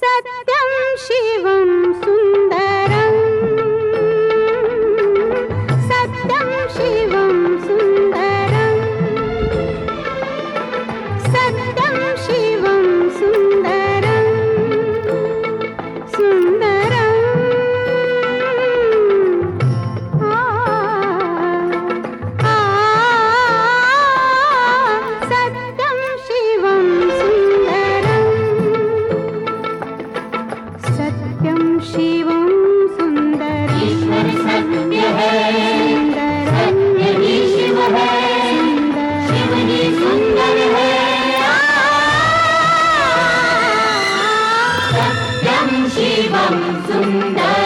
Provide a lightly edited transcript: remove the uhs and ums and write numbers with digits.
सत्यं शिवं सुन्दरं सत्यं शिवं सुन्दरं सत्यं शिवं सुन्दरं सुन्दरं सत्यं शिवं सुन्दरं सत्यं शिवं सुन्दरं ईश्वर सत्य है, सत्य ही शिव है, शिव ही सुंदर है। सत्यं शिवं सुन्दरम्।